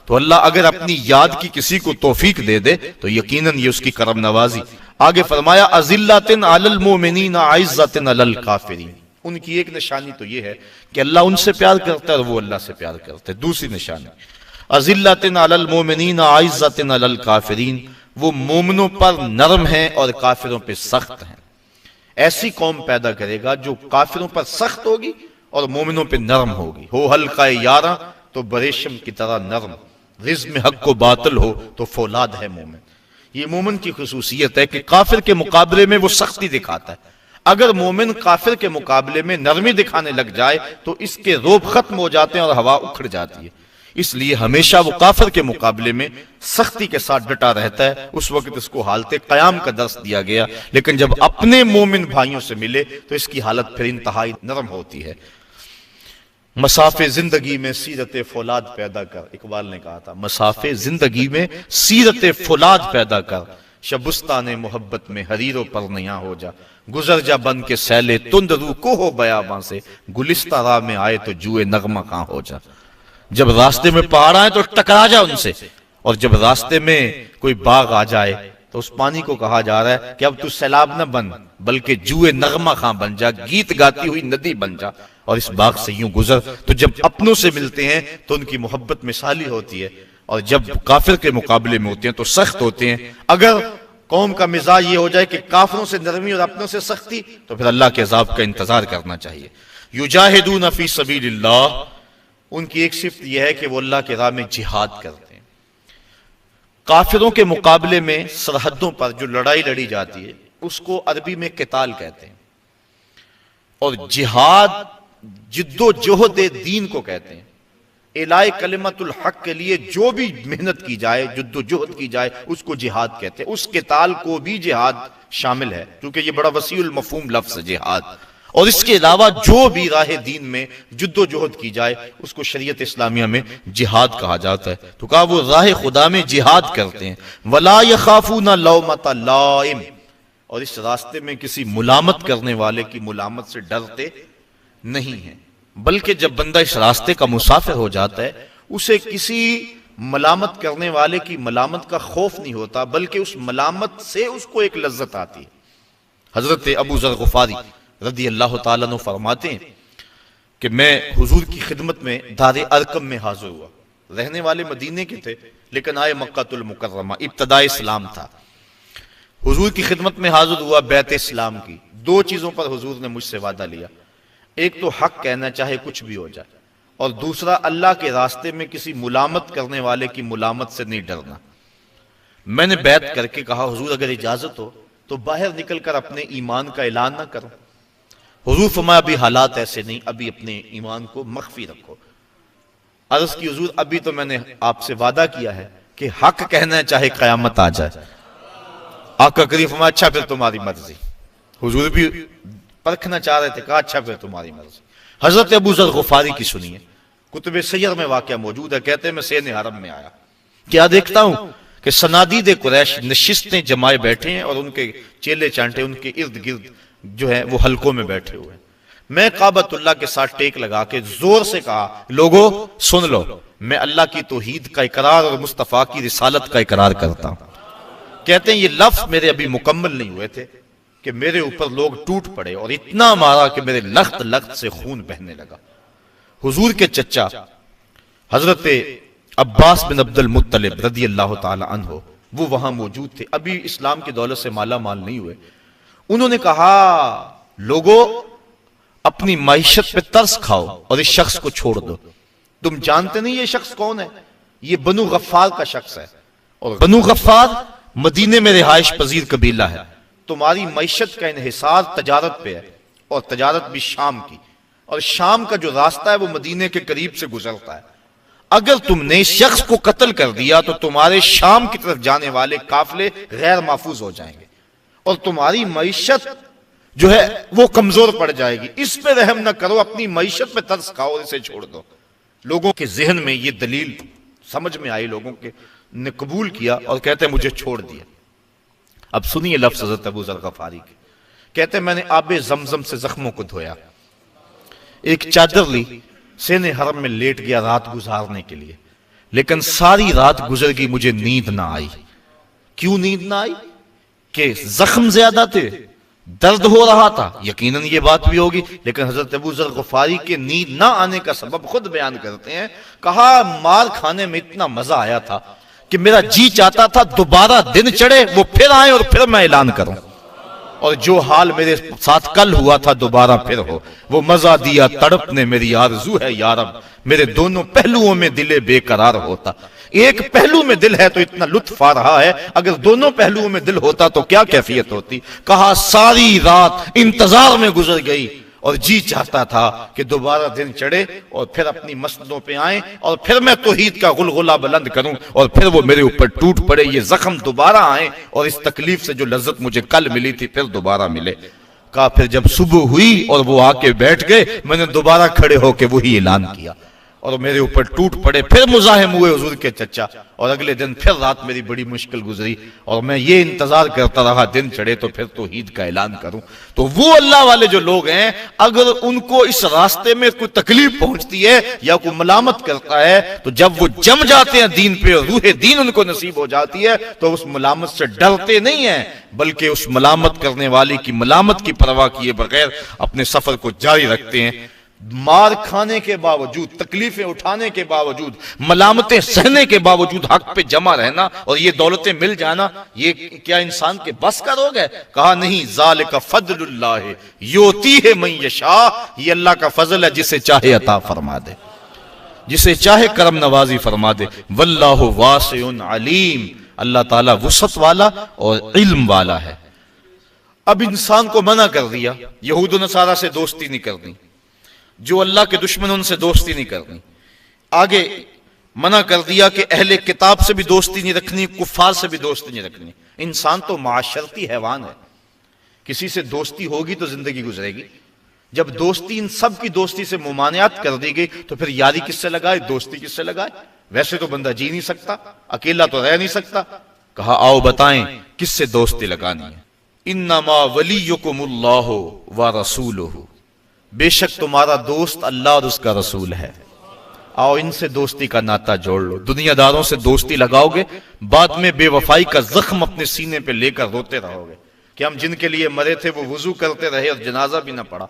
تو اللہ اگر اپنی یاد کی کسی کو توفیق دے دے تو یقیناً یہ اس کی کرم نوازی۔ آگے فرمایا اذلۃ علی المؤمنین عزۃ علی الکافرین، ان کی ایک نشانی تو یہ ہے کہ اللہ ان سے پیار کرتا ہے اور وہ اللہ سے پیار کرتے ہیں۔ دوسری نشانی اذلۃ علی المؤمنین عزۃ علی الکافرین، وہ مومنوں پر نرم ہیں اور کافروں پہ سخت ہیں۔ ایسی قوم پیدا کرے گا جو کافروں پر سخت ہوگی اور مومنوں پہ نرم ہوگی۔ ہو حلقہ یاراں تو بریشم کی طرح نرم، رزم حق و باطل ہو تو فولاد ہے مومن۔ یہ مومن کی خصوصیت ہے کہ کافر کے مقابلے میں وہ سختی دکھاتا ہے۔ اگر مومن کافر کے مقابلے میں نرمی دکھانے لگ جائے تو اس کے روب ختم ہو جاتے ہیں اور ہوا اکھڑ جاتی ہے۔ اس لیے ہمیشہ وہ کافر کے مقابلے میں سختی کے ساتھ ڈٹا رہتا ہے۔ اس وقت اس کو حالت قیام کا درس دیا گیا، لیکن جب اپنے مومن بھائیوں سے ملے تو اس کی حالت پھر انتہائی نرم ہوتی ہے۔ مسافے زندگی میں سیرت فولاد پیدا کر، اقبال نے کہا تھا مسافے زندگی میں سیرت فولاد پیدا کر، شبستان محبت میں حریر و پرنیاں ہو جا، گزر جا بن کے سیلے تند رو کو ہو بیاباں سے، گلستہ راہ میں آئے تو جوئے نغمہ کہاں ہو جا۔ جب راستے میں پہاڑ آئے تو ٹکرا جا ان سے، اور جب راستے میں کوئی باغ آ جائے تو اس پانی کو کہا جا رہا ہے کہ اب تو سیلاب نہ بن بلکہ جوئے نغمہ خاں بن جا، گیت گاتی ہوئی ندی بن جا اور اس باغ سے یوں گزر۔ تو جب اپنوں سے ملتے ہیں تو ان کی محبت مثالی ہوتی ہے، اور جب کافر کے مقابلے میں ہوتے ہیں تو سخت ہوتے ہیں۔ اگر قوم کا مزاج یہ ہو جائے کہ کافروں سے نرمی اور اپنوں سے سختی، تو پھر اللہ کے عذاب کا انتظار کرنا چاہیے۔ یجاہدون فی سبیل اللہ، ان کی ایک صفت یہ ہے کہ وہ اللہ کے راہ میں جہاد کرتے ہیں۔ کافروں کے مقابلے میں سرحدوں پر جو لڑائی لڑی جاتی ہے اس کو عربی میں قتال کہتے ہیں، اور جہاد جد و جہد دین کو کہتے ہیں۔ اعلاء کلمت الحق کے لیے جو بھی محنت کی جائے، جد و جہد کی جائے، اس کو جہاد کہتے ہیں۔ اس قتال کو بھی جہاد شامل ہے کیونکہ یہ بڑا وسیع المفہوم لفظ ہے جہاد۔ اور اس کے علاوہ جو بھی راہ دین میں جد و جہد کی جائے اس کو شریعت اسلامیہ میں جہاد کہا جاتا ہے۔ تو کہا وہ راہ خدا میں جہاد کرتے ہیں۔ وَلَا يَخَافُونَ لَوْمَةَ لَائِمٍ، اور اس راستے میں کسی ملامت کرنے والے کی ملامت سے ڈرتے نہیں ہیں، بلکہ جب بندہ اس راستے کا مسافر ہو جاتا ہے اسے کسی ملامت کرنے والے کی ملامت کا خوف نہیں ہوتا، بلکہ اس ملامت سے اس کو ایک لذت آتی ہے۔ حضرت ابو ذر غفاری رضی اللہ تعالیٰ عنہ فرماتے ہیں کہ میں حضور کی خدمت میں دار ارقم میں حاضر ہوا، رہنے والے مدینے کے تھے لیکن آئے مکہ المکرمہ، ابتداء اسلام تھا۔ حضور کی خدمت میں حاضر ہوا بیعت اسلام کی، دو چیزوں پر حضور نے مجھ سے وعدہ لیا، ایک تو حق کہنا چاہے کچھ بھی ہو جائے، اور دوسرا اللہ کے راستے میں کسی ملامت کرنے والے کی ملامت سے نہیں ڈرنا۔ میں نے بیعت کر کے کہا حضور اگر اجازت ہو تو باہر نکل کر اپنے ایمان کا اعلان نہ کرو۔ حضور فرمایا ابھی حالات ایسے نہیں، ابھی اپنے ایمان کو مخفی رکھو۔ عرض کی حضور ابھی تو میں نے آپ سے وعدہ کیا ہے کہ حق کہنا ہے چاہے قیامت آ جائے۔ آقا کریم فرمایا اچھا پھر تمہاری مرضی۔ حضور بھی پرکھنا چاہ رہے تھے، کہا اچھا پھر تمہاری مرضی۔ حضرت ابو ذر غفاری کی سنیے، کتب سیر میں واقعہ موجود ہے، کہتے ہیں میں سین حرم میں آیا، کیا دیکھتا ہوں کہ صنادید قریش نشستیں جمائے بیٹھے ہیں اور ان کے چیلے چانٹے ان کے ارد گرد جو ہے وہ حلقوں میں بیٹھے ہوئے ہیں۔ میں کعبۃ اللہ کے ساتھ ٹیک لگا کے زور سے کہا لوگو سن لو، میں اللہ کی توحید کا اقرار اور مصطفیٰ کی رسالت کا اقرار کرتا ہوں۔ کہتے ہیں یہ لفظ میرے ابھی مکمل نہیں ہوئے تھے کہ میرے اوپر لوگ ٹوٹ پڑے اور اتنا مارا کہ میرے لخت لخت سے خون بہنے لگا۔ حضور کے چچا حضرت عباس بن عبد المطلب رضی اللہ تعالی عنہ وہ وہاں موجود تھے، ابھی اسلام کی دولت سے مالا مال نہیں ہوئے۔ انہوں نے کہا لوگو اپنی معیشت پہ ترس کھاؤ اور اس شخص کو چھوڑ دو، تم جانتے نہیں یہ شخص کون ہے، یہ بنو غفار کا شخص ہے، اور بنو غفار مدینے میں رہائش پذیر قبیلہ ہے، تمہاری معیشت کا انحصار تجارت پہ ہے، اور تجارت بھی شام کی، اور شام کا جو راستہ ہے وہ مدینے کے قریب سے گزرتا ہے، اگر تم نے اس شخص کو قتل کر دیا تو تمہارے شام کی طرف جانے والے قافلے غیر محفوظ ہو جائیں گے اور تمہاری معیشت جو ہے وہ کمزور پڑ جائے گی، اس پہ رحم نہ کرو، اپنی معیشت پہ ترس کھاؤ اور اسے چھوڑ دو۔ لوگوں کے ذہن میں یہ دلیل سمجھ میں آئی، لوگوں کے نے قبول کیا اور کہتے ہیں مجھے چھوڑ دیا۔ اب سنیے لفظ حضرت ابو ذر غفاری کے، کہتے ہیں میں نے آب زمزم سے زخموں کو دھویا، ایک چادر لی، سین حرم میں لیٹ گیا رات گزارنے کے لیے، لیکن ساری رات گزر گئی مجھے نیند نہ آئی۔ کیوں نیند نہ آئی؟ کہ زخم زیادہ تھے، درد ہو رہا تھا، یقیناً یہ بات بھی ہوگی، لیکن حضرت ابو ذر غفاری کے نیند نہ آنے کا سبب خود بیان کرتے ہیں، کہا مار کھانے میں اتنا مزہ آیا تھا کہ میرا جی چاہتا تھا دوبارہ دن چڑھے، وہ پھر آئے اور پھر میں اعلان کروں، اور جو حال میرے ساتھ کل ہوا تھا دوبارہ پھر ہو۔ وہ مزہ دیا تڑپ نے میری آرزو ہے یا رب، میرے دونوں پہلوؤں میں دل بے قرار ہوتا، ایک پہلو میں دل ہے تو اتنا لطف آ رہا ہے، اگر دونوں پہلوؤں میں دل ہوتا تو کیا کیفیت ہوتی۔ کہا ساری رات انتظار میں گزر گئی اور جی چاہتا تھا کہ دوبارہ دن چڑھے اور پھر اپنی مسجدوں پہ آئیں اور پھر میں توحید کا غلغلہ بلند کروں اور پھر وہ میرے اوپر ٹوٹ پڑے، یہ زخم دوبارہ آئیں اور اس تکلیف سے جو لذت مجھے کل ملی تھی پھر دوبارہ ملے۔ کہا پھر جب صبح ہوئی اور وہ آ کے بیٹھ گئے، میں نے دوبارہ کھڑے ہو کے وہی اعلان کیا اور میرے اوپر ٹوٹ پڑے، پھر مزاحم ہوئے حضور کے چچا، اور اگلے دن پھر رات میری بڑی مشکل گزری اور میں یہ انتظار کرتا رہا دن چڑھے تو پھر توحید کا اعلان کروں۔ تو وہ اللہ والے جو لوگ ہیں، اگر ان کو اس راستے میں کوئی تکلیف پہنچتی ہے یا کوئی ملامت کرتا ہے تو جب وہ جم جاتے ہیں دین پہ اور روح دین ان کو نصیب ہو جاتی ہے تو اس ملامت سے ڈرتے نہیں ہیں، بلکہ اس ملامت کرنے والے کی ملامت کی پرواہ کیے بغیر اپنے سفر کو جاری رکھتے ہیں۔ مار کھانے کے باوجود، تکلیفیں اٹھانے کے باوجود، ملامتیں سہنے کے باوجود حق پہ جمع رہنا اور یہ دولتیں مل جانا، یہ کیا انسان کے بس کا روگ ہے؟ کہا نہیں، ذالک فضل اللہ یؤتیہ من یشاء، یہ اللہ کا فضل ہے جسے چاہے عطا فرما دے، جسے چاہے کرم نوازی فرما دے۔ واللہ واسع علیم، اللہ تعالیٰ وسعت والا اور علم والا ہے۔ اب انسان کو منع کر دیا یہود و نصارہ سے دوستی نہیں کرنی، جو اللہ کے دشمن ان سے دوستی نہیں کرنی، آگے منع کر دیا کہ اہل کتاب سے بھی دوستی نہیں رکھنی، کفار سے بھی دوستی نہیں رکھنی۔ انسان تو معاشرتی حیوان ہے، کسی سے دوستی ہوگی تو زندگی گزرے گی، جب دوستی ان سب کی دوستی سے ممانعت کر دی گئی تو پھر یاری کس سے لگائے، دوستی کس سے لگائے؟ ویسے تو بندہ جی نہیں سکتا، اکیلا تو رہ نہیں سکتا۔ کہا آؤ بتائیں کس سے دوستی لگانی ہے۔ انما ولیکم اللہ ورسولہ، بے شک تمہارا دوست اللہ اور اس کا رسول ہے۔ آؤ ان سے دوستی کا ناتا جوڑ لو. دنیا داروں سے دوستی لگاؤ گے، بعد میں بے وفائی کا زخم اپنے سینے پہ لے کر روتے رہو گے کہ ہم جن کے لیے مرے تھے وہ وضو کرتے رہے اور جنازہ بھی نہ پڑا.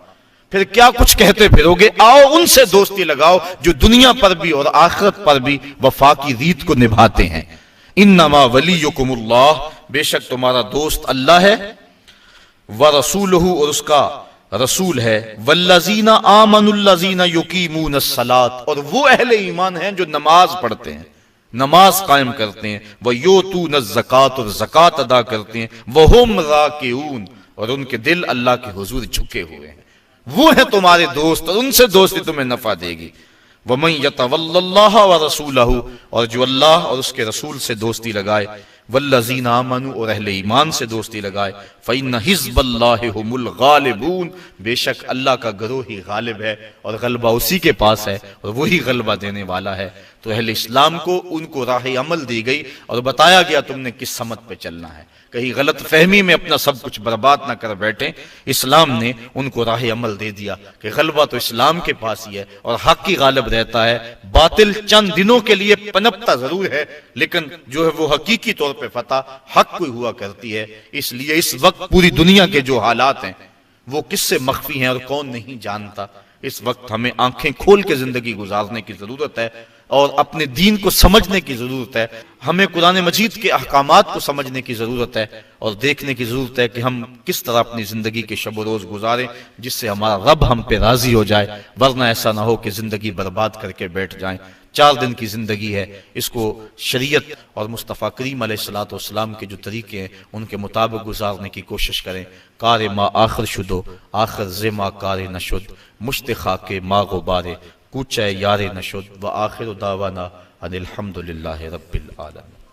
پھر کیا کچھ کہتے پھرو گے. آؤ ان سے دوستی لگاؤ جو دنیا پر بھی اور آخرت پر بھی وفا کی ریت کو نبھاتے ہیں. انما ولیکم اللہ، بے شک تمہارا دوست اللہ ہے، ورسولہ، اور اس کا رسول ہے، والذین آمنوا الذین یقیمون الصلاۃ، اور وہ اہل ایمان ہیں جو نماز پڑھتے ہیں، نماز قائم کرتے ہیں، ویؤتون الزکوٰۃ، اور زکوٰۃ ادا کرتے ہیں، وہم راکعون، اور ان کے دل اللہ کے حضور جھکے ہوئے ہیں. وہ ہیں تمہارے دوست اور ان سے دوستی تمہیں نفع دے گی. وَمَن يَتَوَلَّ اللَّهَ وَرَسُولَهُ، اور جو اللہ اور اس کے رسول سے دوستی لگائے، وَالَّذِينَ آمَنُوا، اور اہل ایمان سے دوستی لگائے، فَإِنَّ حِزْبَ اللَّهِ هُمُ الْغَالِبُونَ، بے شک اللہ کا گروہ ہی غالب ہے اور غلبہ اسی کے پاس ہے اور وہی غلبہ دینے والا ہے. تو اہل اسلام کو ان کو راہ عمل دی گئی اور بتایا گیا تم نے کس سمت پہ چلنا ہے. کہیں غلط فہمی میں اپنا سب کچھ برباد نہ کر بیٹھیں. اسلام نے ان کو راہ عمل دے دیا کہ غلبہ تو اسلام کے پاس ہی ہے اور حق ہی غالب رہتا ہے. باطل چند دنوں کے لیے پنپتا ضرور ہے لیکن جو ہے وہ حقیقی طور پہ فتح حق کو ہوا کرتی ہے. اس لیے اس وقت پوری دنیا کے جو حالات ہیں وہ کس سے مخفی ہیں اور کون نہیں جانتا. اس وقت ہمیں آنکھیں کھول کے زندگی گزارنے کی ضرورت ہے اور اپنے دین کو سمجھنے کی ضرورت ہے. ہمیں قرآن مجید کے احکامات کو سمجھنے کی ضرورت ہے اور دیکھنے کی ضرورت ہے کہ ہم کس طرح اپنی زندگی کے شب و روز گزاریں جس سے ہمارا رب ہم پہ راضی ہو جائے. ورنہ ایسا نہ ہو کہ زندگی برباد کر کے بیٹھ جائیں. 4 دن کی زندگی ہے، اس کو شریعت اور مصطفیٰ کریم علیہ الصلوۃ والسلام کے جو طریقے ہیں ان کے مطابق گزارنے کی کوشش کریں. کار ما آخر شدو، آخر زما کار نشد، مشت خاک ما غبارے، کوچہ یار نشد، و آخر دعوانا ان الحمدللہ رب العالمین.